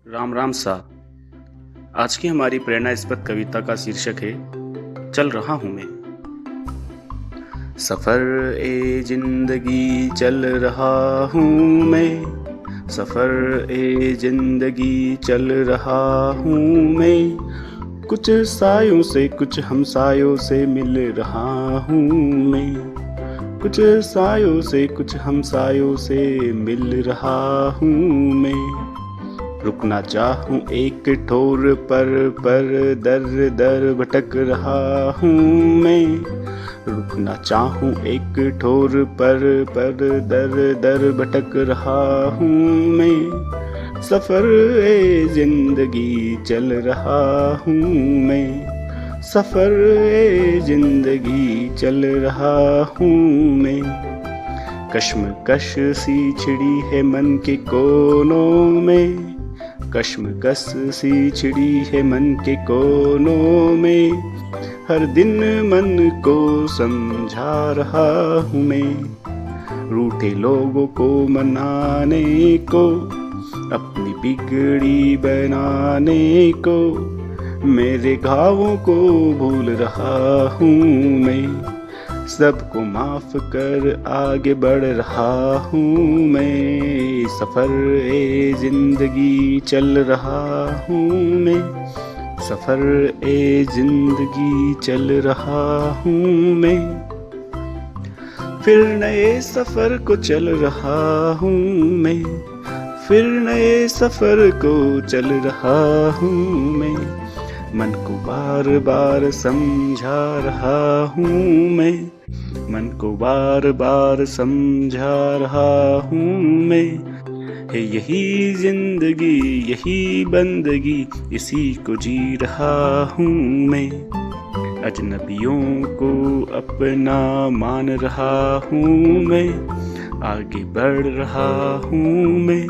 राम राम सा। आज की हमारी प्रेरणास्पद कविता का शीर्षक है चल रहा हूँ मैं। सफर ए जिंदगी चल रहा हूँ मैं, सफर ए जिंदगी चल रहा हूँ मैं। कुछ सायों से कुछ हमसायों से मिल रहा हूँ मैं, कुछ सायों से कुछ हमसायों से मिल रहा हूँ मैं। रुकना चाहूँ एक ठोर पर दर दर भटक रहा हूँ मैं। रुकना चाहूँ एक ठोर पर दर दर भटक रहा हूँ मैं। सफर ए जिंदगी चल रहा हूँ मैं, सफर ए जिंदगी चल रहा हूँ मैं। कश्मकश सी छिड़ी है मन के कोनों में, कश्मकश सी छिड़ी है मन के कोनों में। हर दिन मन को समझा रहा हूँ मैं, रूठे लोगों को मनाने को, अपनी बिगड़ी बनाने को। मेरे घावों को भूल रहा हूँ मैं, सबको माफ कर आगे बढ़ रहा हूँ मैं। सफर ए जिंदगी चल रहा हूँ मैं, सफर ए जिंदगी चल रहा हूँ मैं। फिर नए सफर को चल रहा हूँ मैं, फिर नए सफर को चल रहा हूँ मैं। मन को बार बार समझा रहा हूँ मैं, मन को बार बार समझा रहा हूँ मैं। है यही जिंदगी यही बंदगी, इसी को जी रहा हूँ मैं। अजनबियों को अपना मान रहा हूँ मैं, आगे बढ़ रहा हूँ मैं,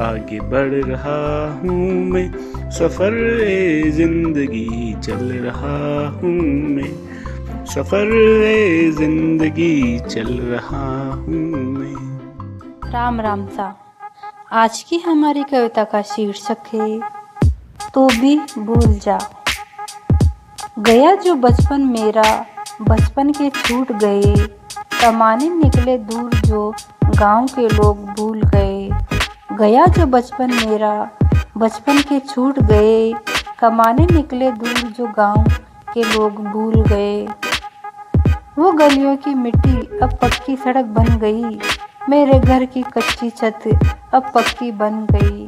आगे बढ़ रहा हूँ मैं। सफर ए जिंदगी चल रहा हूँ मैं, सफर ए जिंदगी चल रहा हूँ मैं। राम राम सा। आज की हमारी कविता का शीर्षक है तू भी भूल जा। गया जो बचपन मेरा, बचपन के छूट गए, कमाने निकले दूर जो गांव के लोग भूल गए। गया जो बचपन मेरा, बचपन के छूट गए, कमाने निकले दूर जो गांव के लोग भूल गए। वो गलियों की मिट्टी अब पक्की सड़क बन गई, मेरे घर की कच्ची छत अब पक्की बन गई।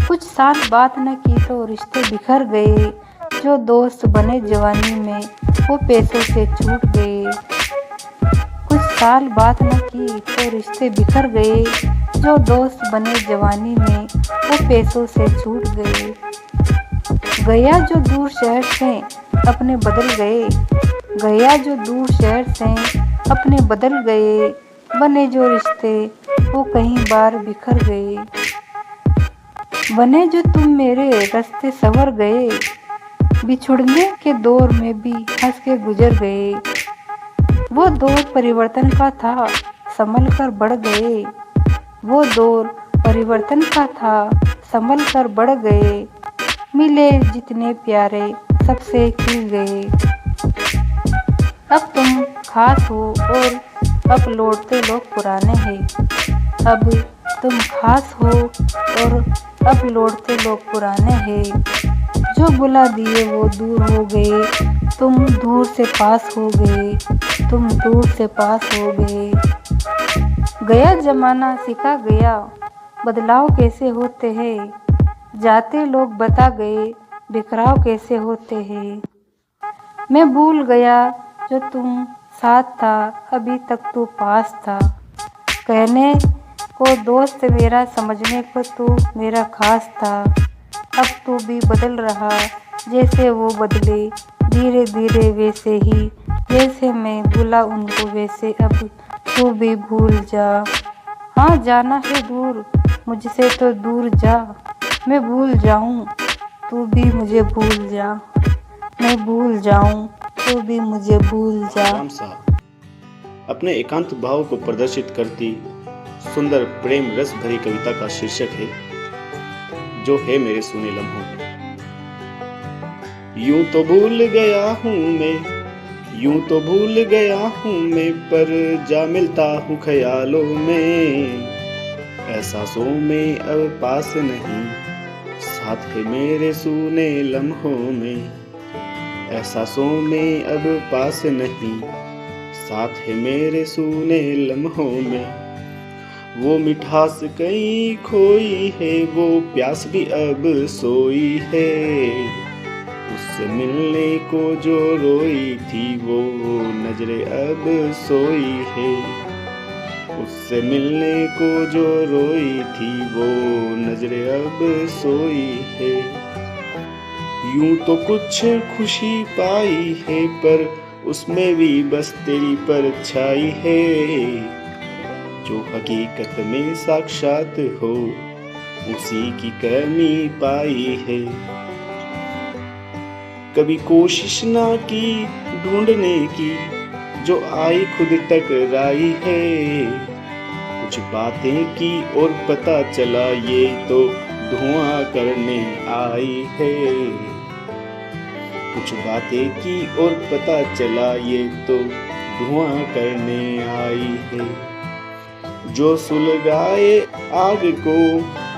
कुछ साल बात न की तो रिश्ते बिखर गए, जो दोस्त बने जवानी में वो पैसों से छूट गए। कुछ साल बात न की तो रिश्ते बिखर गए, जो दोस्त बने जवानी में वो पैसों से छूट गए। गया जो दूर शहर से अपने बदल गए, गया जो दूर शहर से अपने बदल गए। बने जो रिश्ते वो कहीं बार बिखर गए, बने जो तुम मेरे रास्ते संवर गए। बिछुड़ने के दौर में भी हंस के गुजर गए, वो दौर परिवर्तन का था संभल कर बढ़ गए। वो दौर परिवर्तन का था संभल कर बढ़ गए। मिले जितने प्यारे सबसे खिल गए। अब तुम खास हो और अब लौटते लोग पुराने हैं। अब तुम खास हो और अब लौटते लोग पुराने हैं। जो बुला दिए वो दूर हो गए, तुम दूर से पास हो गए, तुम दूर से पास हो गए। गया जमाना सिखा गया बदलाव कैसे होते हैं, जाते लोग बता गए बिखराव कैसे होते हैं। मैं भूल गया जो तुम साथ था, अभी तक तू पास था। कहने को दोस्त मेरा, समझने को तू मेरा खास था। अब तू भी बदल रहा जैसे वो बदले, धीरे धीरे वैसे ही जैसे मैं भूला उनको वैसे अब तू भी भूल जा। हाँ जाना है दूर मुझसे तो दूर जा, मैं भूल जाऊँ तू भी मुझे भूल जा, मैं भूल जाऊँ तू भी मुझे भूल जा। राम साहब अपने एकांत भाव को प्रदर्शित करती सुंदर प्रेम रस भरी कविता का शीर्षक है जो है मेरे सुने लम्हों में। यूं तो भूल गया हूँ मैं, यूं तो भूल गया हूँ मैं, पर जा मिलता हूँ ख्यालों में। एहसासों में अब पास नहीं, साथ है मेरे सुने लम्हों में। एहसासों में अब पास नहीं, साथ है मेरे सुने लम्हों में। वो मिठास कहीं खोई है, वो प्यास भी अब सोई है। उससे मिलने को जो रोई थी, वो नजरें अब सोई है। उससे मिलने को जो रोई थी, वो नजरें अब सोई है। यूं तो कुछ खुशी पाई है, पर उसमें भी बस तेरी परछाई है। जो हकीकत में साक्षात हो, उसी की कमी पाई है। कभी कोशिश ना की ढूंढने की, जो आई खुद टकराई है। कुछ बातें की और पता चला, ये तो धुआं करने आई है। कुछ बातें की और पता चला, ये तो धुआं करने आई है। जो सुलगाए आग को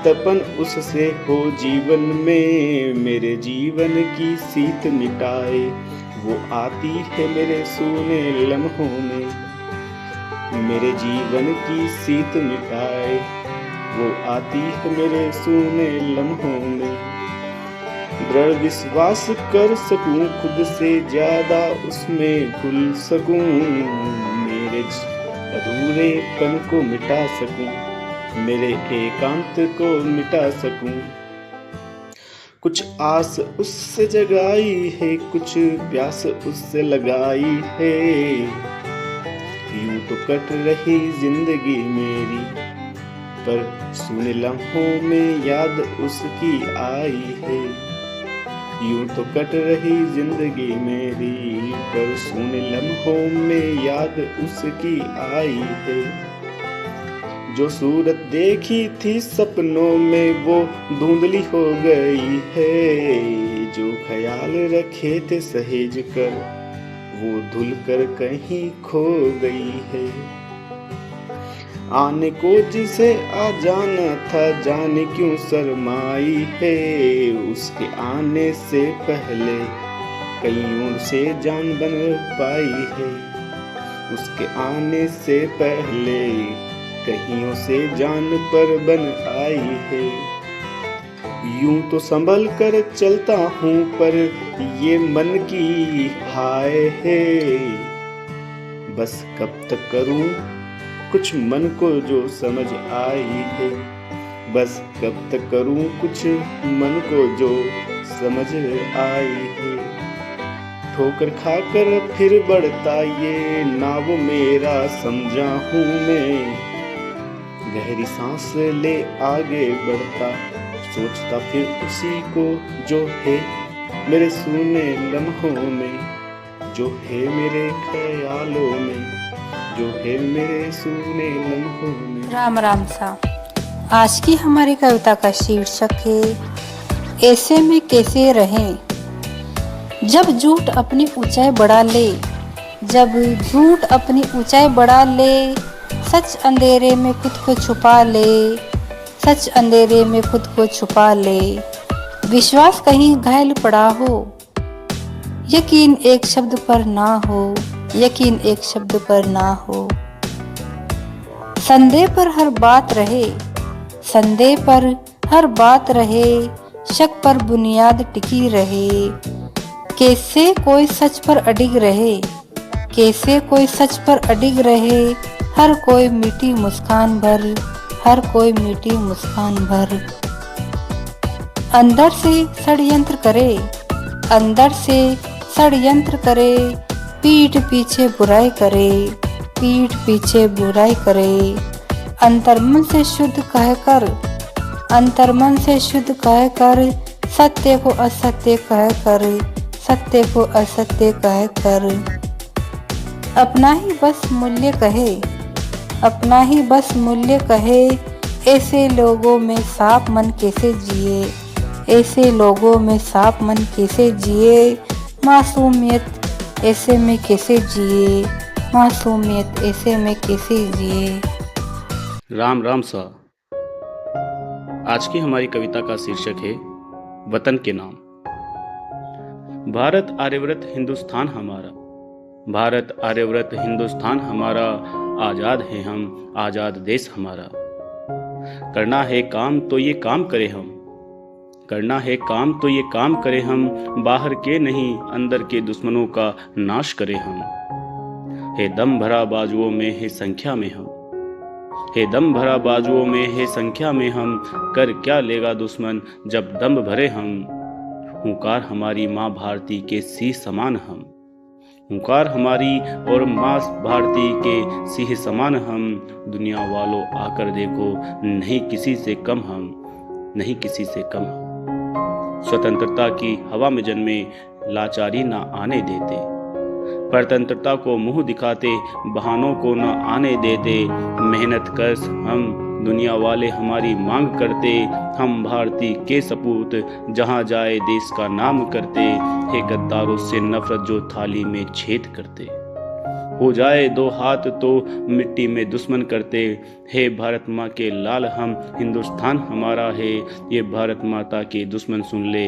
तपन उससे हो जीवन में, मेरे जीवन की शीत मिटाए वो आती है मेरे सुने लम्हों में। मेरे जीवन की शीत मिटाए वो आती है मेरे सुने लम्हों में। दृढ़ विश्वास कर सकूं खुद से ज्यादा उसमें खुल सकूं, मेरे अधूरेपन को मिटा सकूं, मेरे एकांत को मिटा सकूं। कुछ आस उससे जगाई है, कुछ प्यास उससे लगाई है। यूं तो कट रही जिंदगी मेरी, पर सुने लम्हों में याद उसकी आई है। यूं तो कट रही जिंदगी मेरी, पर सुने लम्हों में याद उसकी आई है। जो सूरत देखी थी सपनों में, वो धुंधली हो गई है। जो ख्याल रखे थे सहेज कर, वो धुल कर कहीं खो गई है। आने को जिसे आ जाना था, जाने क्यों शर्माई है। उसके आने से पहले कईयों से जान बन पाई है। उसके आने से पहले कहीं से जान पर बन आई है। यूं तो संभल कर चलता हूँ, पर ये मन की हाय है। बस कब तक करूँ कुछ मन को जो समझ आई है। बस कब तक करूँ कुछ मन को जो समझ आई है। ठोकर खाकर फिर बढ़ता ये नाव मेरा समझा हूँ मैं। गहरी सांस ले आगे बढ़ता, सोचता फिर उसी को जो है मेरे सुने लम्हों में, जो है मेरे ख्यालों में, जो है मेरे सुने लम्हों में। राम राम सा। आज की हमारी कविता का शीर्षक है ऐसे में कैसे रहें। जब झूठ अपनी ऊंचाई बढ़ा ले, जब झूठ अपनी ऊंचाई बढ़ा ले, सच अंधेरे में खुद को छुपा ले, सच अंधेरे में खुद को छुपा ले। विश्वास कहीं घायल पड़ा हो, यकीन एक शब्द पर ना हो, यकीन एक शब्द पर ना हो। संदेह पर हर बात रहे, संदेह पर हर बात रहे, शक पर बुनियाद टिकी रहे। कैसे कोई सच पर अडिग रहे, कैसे कोई सच पर अडिग रहे। हर कोई मीठी मुस्कान भर, हर कोई मीठी मुस्कान भर। अंदर से षड्यंत्र करे, अंदर से षड्यंत्र करे, पीठ पीछे बुराई करे, पीठ पीछे बुराई करे। अंतर्मन से शुद्ध कहकर, अंतर्मन से शुद्ध कहकर, सत्य को असत्य कहकर, सत्य को असत्य कहकर। अपना ही बस मूल्य कहे, अपना ही बस मूल्य कहे, ऐसे लोगों में साफ मन कैसे जिए, ऐसे लोगों में साफ मन कैसे जिए, मासूमियत ऐसे में कैसे जिए, मासूमियत ऐसे में कैसे जिए। राम राम सा। आज की हमारी कविता का शीर्षक है वतन के नाम। भारत आर्यव्रत हिंदुस्तान हमारा, भारत आर्यव्रत हिंदुस्तान हमारा, आजाद हैं हम, आजाद देश हमारा। करना है काम तो ये काम करें हम, करना है काम तो ये काम करें हम, बाहर के नहीं अंदर के दुश्मनों का नाश करें हम। है दम भरा बाजुओं में है संख्या में हम, है दम भरा बाजुओं में है संख्या में हम, कर क्या लेगा दुश्मन जब दम भरे हम। हुंकार हमारी माँ भारती के सी समान हम, हुंकार हमारी और माँ भारती के सिंह समान हम। दुनिया वालों आकर देखो, नहीं किसी से कम हम, नहीं किसी से कम हम। स्वतंत्रता की हवा में जन्मे, लाचारी ना आने देते, परतंत्रता को मुंह दिखाते, बहानों को न आने देते। मेहनत कर हम, दुनिया वाले हमारी मांग करते, हम भारतीय के सपूत जहां जाए देश का नाम करते। हे गद्दारों से नफरत जो थाली में छेद करते, हो जाए दो हाथ तो मिट्टी में दुश्मन करते। हे भारत माँ के लाल हम, हिंदुस्तान हमारा है, ये भारत माता के दुश्मन सुन ले,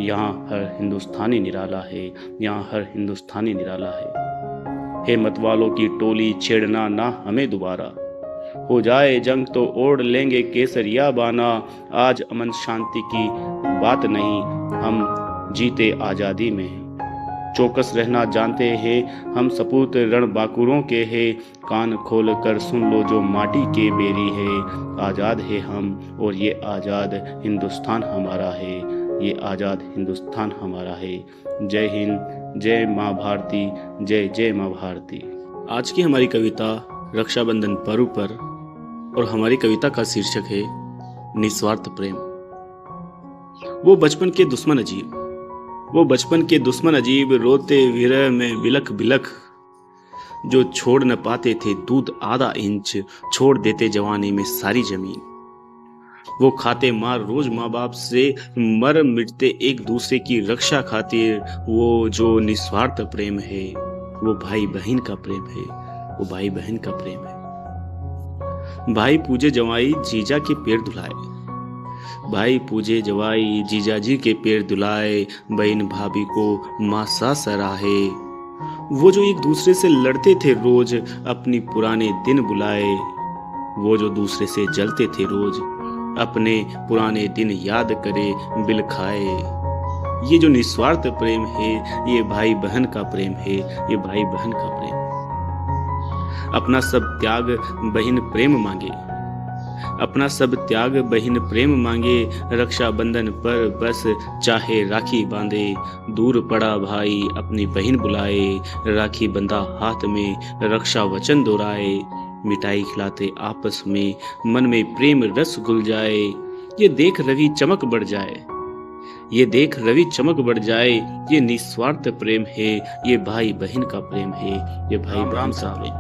यहाँ हर हिंदुस्तानी निराला है, यहाँ हर हिंदुस्तानी निराला है। हे मतवालों की टोली छेड़ना ना हमें दोबारा, हो जाए जंग तो ओढ़ लेंगे केसरिया बाना। आज अमन शांति की बात नहीं, हम जीते आजादी में। चौकस रहना जानते हैं हम, सपूत रणबांकुरों के हैं। कान खोल कर सुन लो जो माटी के बेरी है। आजाद है हम और ये आजाद हिंदुस्तान हमारा है, ये आजाद हिंदुस्तान हमारा है। जय हिंद, जय माँ भारती, जय जय माँ भारती। आज की हमारी कविता रक्षाबंधन पर्व पर, और हमारी कविता का शीर्षक है निस्वार्थ प्रेम। वो बचपन के दुश्मन अजीब, वो बचपन के दुश्मन अजीब, रोते विरह में बिलख बिलख, जो छोड़ न पाते थे दूध आधा इंच, छोड़ देते जवानी में सारी जमीन। वो खाते मार रोज माँ बाप से, मर मिटते एक दूसरे की रक्षा खातिर। वो जो निस्वार्थ प्रेम है, वो भाई बहन का प्रेम है, वो भाई बहन का प्रेम है। भाई पूजे जवाई जीजा के पैर धुलाए, भाई पूजे जवाई जीजा जी के पैर धुलाए, बहन भाभी को माँ सा सराहे। वो जो एक दूसरे से लड़ते थे रोज, अपनी पुराने दिन बुलाए। वो जो दूसरे से जलते थे रोज, अपने पुराने दिन याद करे बिल खाए। ये जो निस्वार्थ प्रेम है, ये भाई बहन का प्रेम है, ये भाई बहन का प्रेम। अपना सब त्याग बहन प्रेम मांगे, अपना सब त्याग बहन प्रेम मांगे। रक्षाबंधन पर बस चाहे राखी बांधे, दूर पड़ा भाई अपनी बहन बुलाए। राखी बंधा हाथ में रक्षा वचन दोहराए, मिठाई खिलाते आपस में मन में प्रेम रस घुल जाए। ये देख रवि चमक बढ़ जाए, ये देख रवि चमक बढ़ जाए। ये निस्वार्थ प्रेम है, ये भाई बहन का प्रेम है, ये भाई बहन का प्रेम।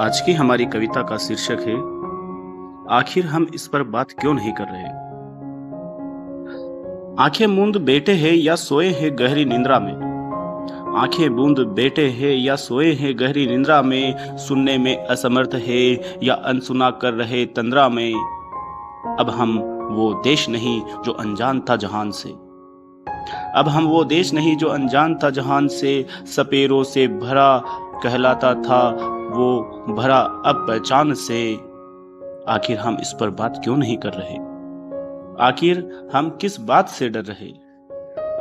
आज की हमारी कविता का शीर्षक है आखिर हम इस पर बात क्यों नहीं कर रहे। आंखें मूंद बैठे हैं या सोए हैं गहरी निंद्रा में, आंखें बूंद बैठे हैं या सोए हैं गहरी निंद्रा में। सुनने में असमर्थ है या अनसुना कर रहे तंद्रा में। अब हम वो देश नहीं जो अनजान था जहान से, अब हम वो देश नहीं जो अनजान था जहान से। सपेरों से भरा कहलाता था वो भरा अब पहचान से। आखिर हम इस पर बात क्यों नहीं कर रहे, आखिर हम किस बात से डर रहे,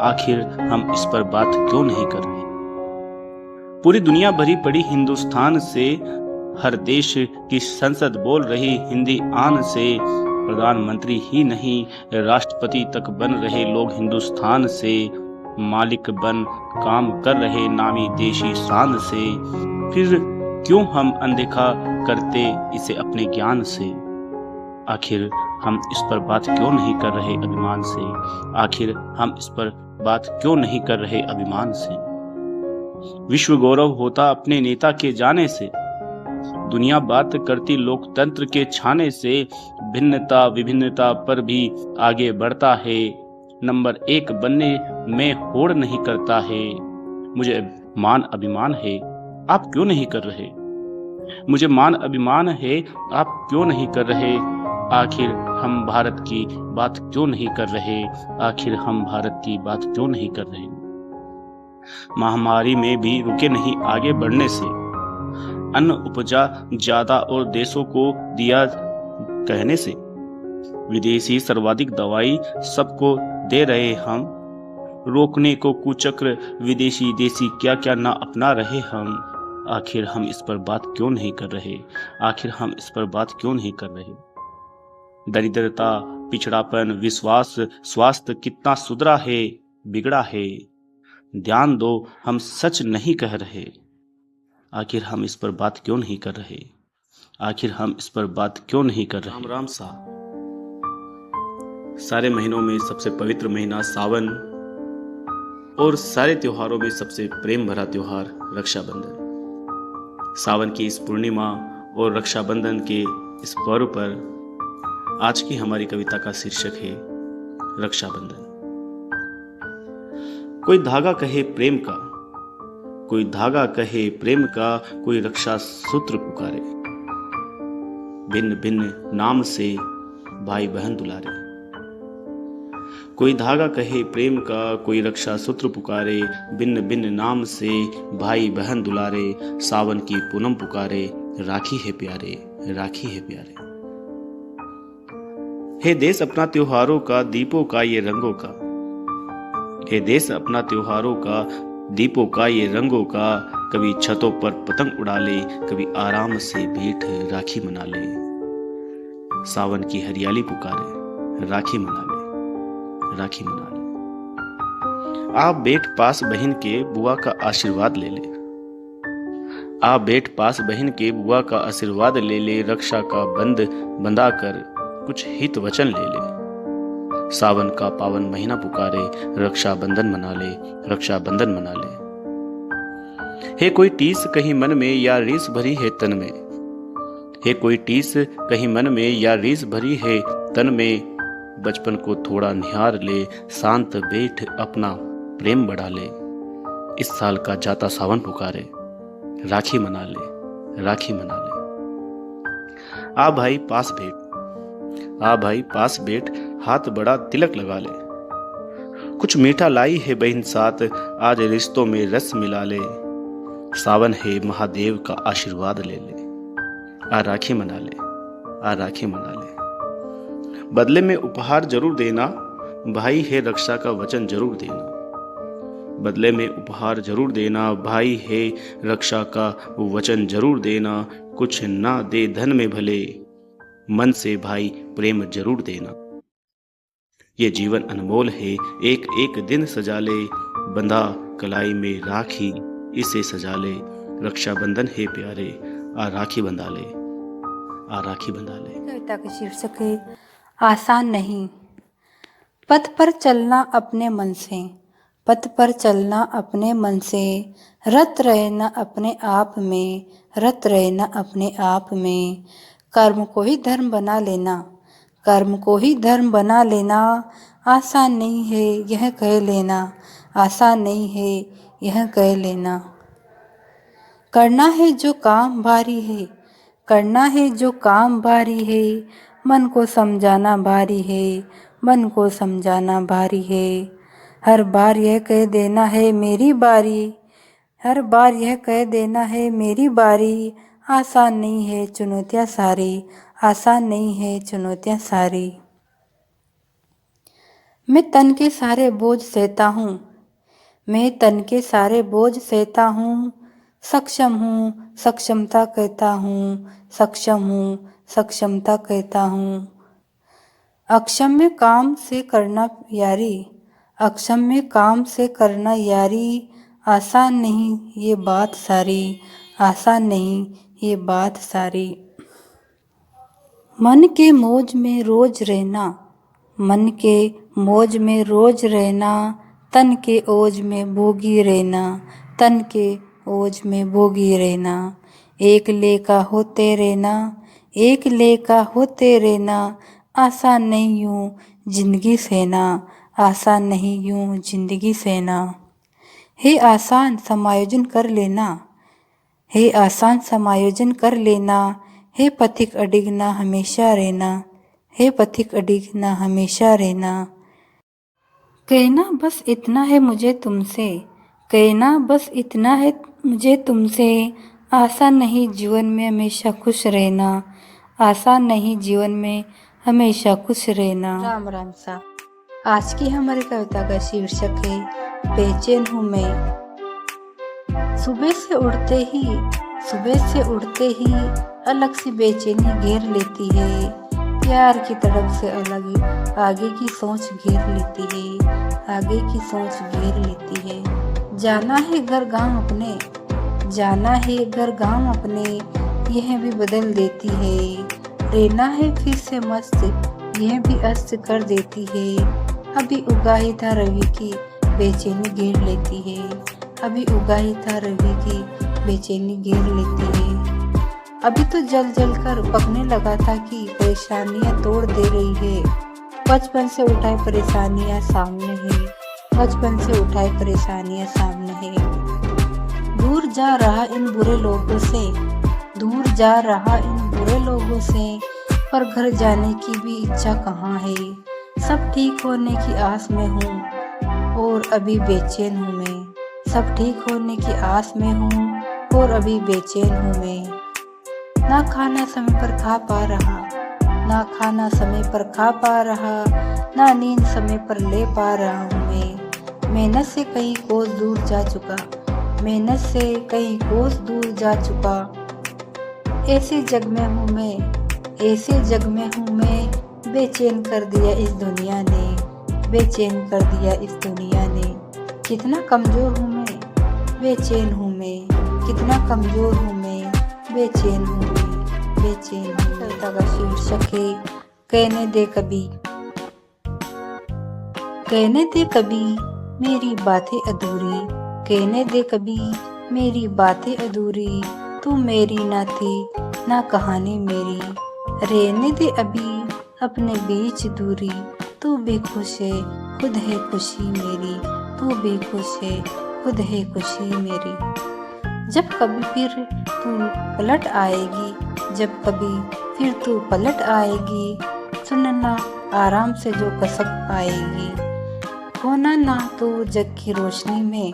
आखिर हम इस पर बात क्यों नहीं कर रहे। पूरी दुनिया भरी पड़ी हिंदुस्तान से, हर देश की संसद बोल रही हिंदी आन से। प्रधानमंत्री ही नहीं राष्ट्रपति तक बन रहे लोग हिंदुस्तान से। मालिक बन काम कर रहे नामी देशी शान से। फिर क्यों हम अनदेखा करते इसे अपने ज्ञान से। आखिर हम इस पर बात क्यों नहीं कर रहे अभिमान से, आखिर हम इस पर बात क्यों नहीं कर रहे अभिमान से। विश्व गौरव होता अपने नेता के जाने से, दुनिया बात करती लोकतंत्र के छाने से भिन्नता विभिन्नता पर भी आगे बढ़ता है। नंबर 1 बनने में होड़ नहीं करता है। मुझे मान अभिमान है, आप क्यों नहीं कर रहे? मुझे मान अभिमान है, आप क्यों नहीं कर रहे? आखिर हम भारत की बात क्यों नहीं कर रहे? आखिर हम भारत की बात क्यों नहीं कर रहे? महामारी में भी रुके नहीं आगे बढ़ने से, अन्न उपजा ज्यादा और देशों को दिया कहने से, विदेशी सर्वाधिक दवाई सबको दे रहे हम, रोकने को कुचक्र विदेशी देसी क्या क्या ना अपना रहे हम। आखिर हम इस पर बात क्यों नहीं कर रहे? आखिर हम इस पर बात क्यों नहीं कर रहे? दरिद्रता, पिछड़ापन, विश्वास, स्वास्थ्य कितना सुधरा है, बिगड़ा है। ध्यान दो, हम सच नहीं कह रहे। आखिर हम इस पर बात क्यों नहीं कर रहे? आखिर हम इस पर बात क्यों नहीं कर रहे? राम राम सा। सारे महीनों में सबसे पवित्र महीना सावन और सारे त्योहारों में सबसे प्रेम भरा त्योहार रक्षाबंधन। सावन की इस पूर्णिमा और रक्षाबंधन के इस पर्व पर आज की हमारी कविता का शीर्षक है रक्षाबंधन। कोई धागा कहे प्रेम का, कोई धागा कहे प्रेम का, कोई रक्षा सूत्र पुकारे, भिन्न भिन्न नाम से भाई बहन दुलारे। कोई धागा कहे प्रेम का, कोई रक्षा सूत्र पुकारे, भिन्न भिन्न नाम से भाई बहन दुलारे। सावन की पूनम पुकारे, राखी है प्यारे, राखी है प्यारे। हे देश अपना त्योहारों का, दीपों का ये रंगों का। हे देश अपना त्योहारों का, दीपों का ये रंगों का। कभी छतों पर पतंग उड़ा ले, कभी आराम से बैठ राखी मना ले। सावन की हरियाली पुकारे, राखी मना ले, राखी मना ले। आप बैठ पास बहन के, बुआ का आशीर्वाद ले ले। आप बैठ पास बहन के, बुआ का आशीर्वाद ले ले। रक्षा का बंध बंधा कर कुछ हित वचन ले ले। सावन का पावन महीना पुकारे, रक्षाबंधन मना ले, रक्षाबंधन मना ले। हे कोई टीस कहीं मन में या रीस भरी है तन में। हे कोई टीस कहीं मन में या रीस भरी है तन में। बचपन को थोड़ा निहार ले, शांत बैठ अपना प्रेम बढ़ा ले। इस साल का जाता सावन पुकारे, राखी मना ले, राखी मना ले। आ भाई पास बैठ, आ भाई पास बैठ, हाथ बड़ा तिलक लगा ले। कुछ मीठा लाई है बहन साथ, आज रिश्तों में रस मिला ले। सावन है महादेव का आशीर्वाद ले ले। आ राखी मना ले, आ राखी मना ले। बदले में उपहार जरूर देना, भाई है रक्षा का वचन जरूर देना। बदले में उपहार जरूर देना, भाई है रक्षा का वचन जरूर देना। कुछ ना दे धन में भले, मन से भाई प्रेम जरूर देना। ये जीवन अनमोल है, एक एक दिन सजा ले। बंधा कलाई में राखी, इसे सजा ले। रक्षाबंधन है प्यारे, आ राखी बंधा ले, आ राखी बंधा ले। कविता का शीर्षक है आसान नहीं। पथ पर चलना अपने मन से, पथ पर चलना अपने मन से। रत रहना अपने आप में, रत रहना अपने आप में। कर्म को ही धर्म बना लेना, कर्म को ही धर्म बना लेना। आसान नहीं है यह कह लेना, आसान नहीं है यह कह लेना। करना है जो काम भारी है, करना है जो काम भारी है। मन को समझाना भारी है, मन को समझाना भारी है। हर बार यह कह देना है मेरी बारी, हर बार यह कह देना है मेरी बारी। आसान नहीं है चुनौतियाँ सारी, आसान नहीं है चुनौतियाँ सारी। मैं तन के सारे बोझ सहता हूँ, मैं तन के सारे बोझ सहता हूँ। सक्षम हूँ सक्षमता कहता हूँ, सक्षम हूँ सक्षमता कहता हूँ। अक्षम्य काम से करना यारी, अक्षम्य काम से करना यारी। आसान नहीं ये बात सारी, आसान नहीं ये बात सारी। मन के मौज में रोज रहना, मन के मौज में रोज रहना। तन के ओज में भोगी रहना, तन के ओज में भोगी रहना। एक लेका होते रहना, एक लेका होते रहना, आसान नहीं यूं जिंदगी सहना, आसान नहीं यूं जिंदगी सहना। हे आसान समायोजन कर लेना, हे आसान समायोजन कर लेना, हे पथिक अडिग ना हमेशा रहना, हे पथिक अडिग ना हमेशा रहना। कहना बस इतना है मुझे तुमसे, कहना बस इतना है मुझे तुमसे, आसान नहीं जीवन में हमेशा खुश रहना, आसान नहीं जीवन में हमेशा खुश रहना। राम राम सा। आज की हमारी कविता का शीर्षक है बेचैन हूँ मैं। सुबह से उठते ही अलग सी बेचैनी घेर लेती है, प्यार की तड़प से अलग आगे की सोच घेर लेती है, आगे की सोच घेर लेती है। जाना है घर गांव अपने, जाना है घर गांव अपने, यह भी बदल देती है। रहना है फिर से मस्त, यह भी अस्त कर देती है। अभी उगा ही था रवि की बेचैनी घेर लेती है, अभी उगा ही था रवि की बेचैनी घेर लेती है। अभी तो जल जल कर पकने लगा था कि परेशानियां तोड़ दे रही है। बचपन से उठाए परेशानियां सामने है, बचपन से उठाए परेशानियां सामने है। दूर जा रहा इन बुरे लोगों से, दूर जा रहा इन बुरे लोगों से, पर घर जाने की भी इच्छा कहाँ है। सब ठीक होने की आस में हूँ और अभी बेचैन हूँ मैं, सब ठीक होने की आस में हूँ और अभी बेचैन हूँ मैं। ना खाना समय पर खा पा रहा, ना खाना समय पर खा पा रहा, ना नींद समय पर ले पा रहा हूँ मैं। मेहनत से कहीं कोस दूर जा चुका, मेहनत से कहीं कोस दूर जा चुका। ऐसे जग में हूँ मैं, ऐसे जग में हूँ मैं, बेचैन कर दिया इस दुनिया ने, बेचैन कर दिया इस दुनिया ने। कितना कमजोर हूँ मैं, बेचैन हूँ मैं, कितना कमजोर हूँ मैं, बेचैन हूँ मैं, बेचैन हूँ। कविता का शीर्षक है कहने दे कभी। कहने दे कभी मेरी बातें अधूरी, कहने दे कभी मेरी बातें अधूरी, तू मेरी ना थी ना कहानी मेरी। रहने दे अभी अपने बीच दूरी, तू भी खुश है खुद है खुशी मेरी, तू भी खुश है खुद है खुशी मेरी। जब कभी फिर तू पलट आएगी, जब कभी फिर तू पलट आएगी, सुनना आराम से जो कसक पाएगी। होना ना तो जग की रोशनी में,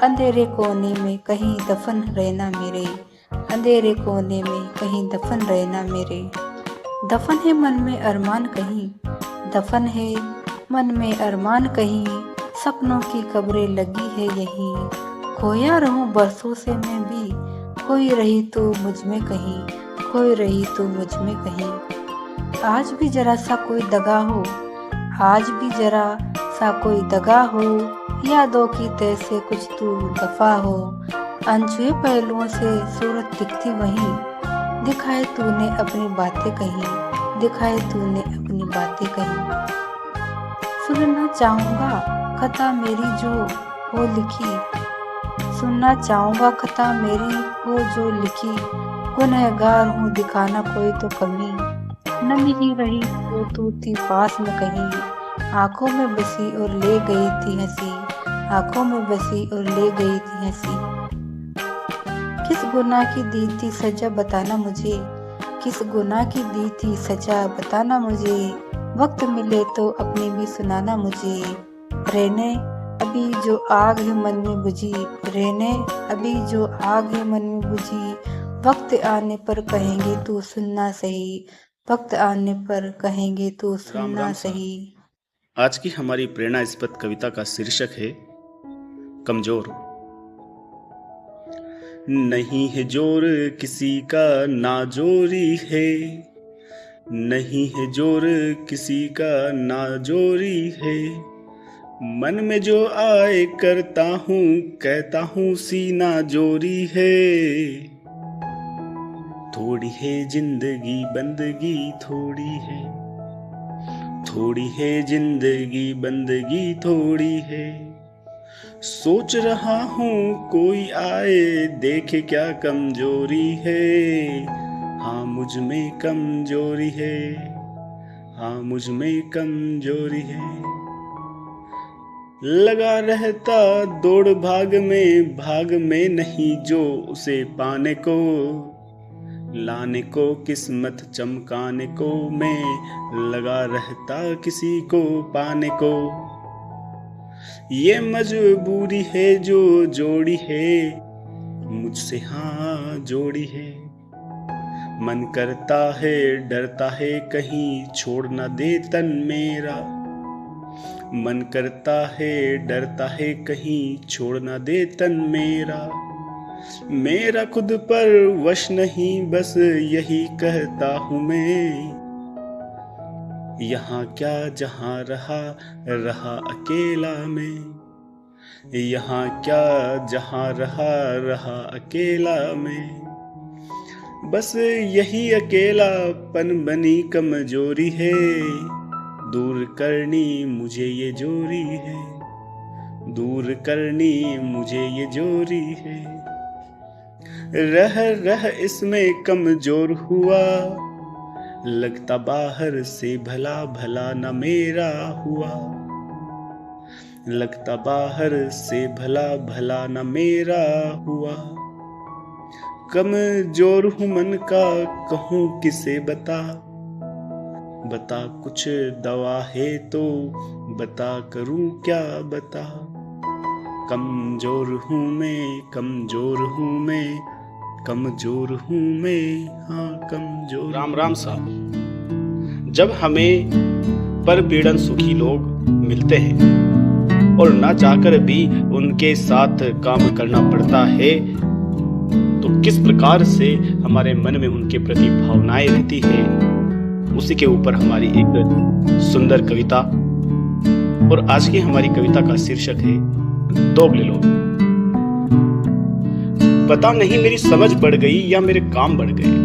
अंधेरे कोने में कहीं दफन रहना मेरे, अंधेरे कोने में कहीं दफन रहना मेरे। दफन है मन में अरमान कहीं, दफन है मन में अरमान कहीं, सपनों की कब्रें लगी है यहीं। खोया रहूं बरसों से मैं भी, खोई रही तो मुझ में कहीं, खोई रही तो मुझ में कहीं। आज भी जरा सा कोई दगा हो, आज भी जरा सा कोई दगा हो, यादों की तह से कुछ तू दफा हो। अनछुए पहलुओं से सूरत दिखती वहीं, दिखाए तूने अपनी बातें कहीं, दिखाए तूने अपनी बातें कहीं। सुनना चाहूँगा खता मेरी जो हो लिखी, सुनना चाहूँगा खता मेरी हो जो लिखी। गुनहगार हूँ दिखाना कोई तो कमी, नमी ही रही तो तू थी पास में कहीं। आंखों में बसी और ले गई थी हंसी, आंखों में बसी और ले गई थी हंसी। किस गुनाह की दी थी सजा बताना मुझे, किस गुनाह की दी थी सजा बताना मुझे। वक्त मिले तो अपनी भी सुनाना मुझे। रहने अभी जो आग है मन में बुझी, रहने अभी जो आग है मन में बुझी। वक्त आने पर कहेंगे तू सुनना सही, वक्त आने पर कहेंगे तू सुनना राम सही। आज की हमारी प्रेरणास्पद कविता का शीर्षक है कमजोर। नहीं है जोर किसी का नाजोरी है, नहीं है जोर किसी का नाजोरी है। मन में जो आए करता हूँ, कहता हूँ सीना जोरी है। थोड़ी है जिंदगी बंदगी थोड़ी है, थोड़ी है जिंदगी बंदगी थोड़ी है। सोच रहा हूँ कोई आए देखे क्या कमजोरी है। हाँ मुझ में कमजोरी है, हाँ मुझ में कमजोरी है। लगा रहता दौड़ भाग में नहीं जो उसे पाने को, लाने को किस्मत चमकाने को। मैं लगा रहता किसी को पाने को। ये मजबूरी है जो जोड़ी है मुझसे, हाँ जोड़ी है। मन करता है डरता है कहीं छोड़ ना दे तन मेरा। मन करता है डरता है कहीं छोड़ ना दे तन मेरा। मेरा खुद पर वश नहीं बस यही कहता हूँ मैं। यहाँ क्या जहाँ रहा अकेला मैं। यहाँ क्या जहाँ रहा अकेला मैं। बस यही अकेलापन बनी कमजोरी है। दूर करनी मुझे ये जोरी है, दूर करनी मुझे ये जोरी है। रह इसमें कमजोर हुआ, लगता बाहर से भला भला न मेरा हुआ। लगता बाहर से भला भला न मेरा हुआ। कमजोर हूँ मन का कहूँ किसे बता। बता कुछ दवा है तो बता करूँ क्या बता। कमजोर हूँ मैं, कमजोर हूँ मैं, कमजोर हूँ मैं, हाँ कमजोर। राम राम साहब। जब हमें परपीड़न सुखी लोग मिलते हैं और ना चाहकर भी उनके साथ काम करना पड़ता है, तो किस प्रकार से हमारे मन में उनके प्रति भावनाएं रहती है, उसी के ऊपर हमारी एक सुंदर कविता। और आज की हमारी कविता का शीर्षक है दोगले लोग। पता नहीं मेरी समझ बढ़ गई या मेरे काम बढ़ गए।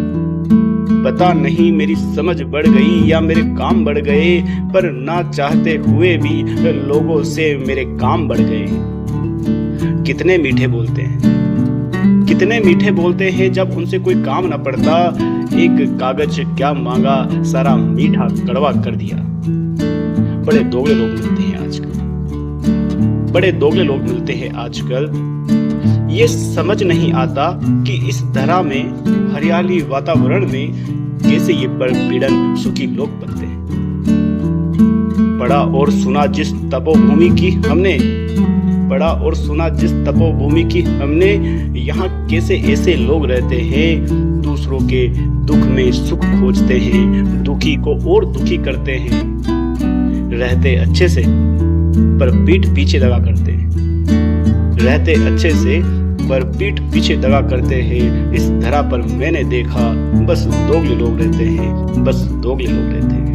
पता नहीं मेरी समझ बढ़ गई या मेरे काम बढ़ गए, पर ना चाहते हुए भी लोगों से मेरे काम बढ़ गए। कितने मीठे बोलते हैं, कितने मीठे बोलते हैं जब उनसे कोई काम ना पड़ता। एक कागज क्या मांगा, सारा मीठा कड़वा कर दिया। बड़े दोगले लोग मिलते हैं आजकल, बड़े दोगले लोग मिलते हैं आजकल। ये समझ नहीं आता कि इस धरा में हरियाली वातावरण में कैसे ये परपीड़न सुखी लोग बनते हैं। पढ़ा और सुना जिस तपोभूमि की हमने, पढ़ा और सुना जिस तपोभूमि की हमने, यहाँ कैसे ऐसे लोग रहते हैं। दूसरों के दुख में सुख खोजते हैं, दुखी को और दुखी करते हैं। रहते अच्छे से पर पीठ पीछे दगा करते हैं, रहते अच्छे से पर पीठ पीछे दगा करते हैं। इस धरा पर मैंने देखा बस दोगले लोग रहते हैं, बस दोगले लोग रहते हैं।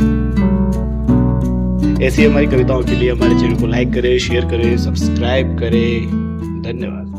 ऐसी हमारी कविताओं के लिए हमारे चैनल को लाइक करें, शेयर करें, सब्सक्राइब करें। धन्यवाद।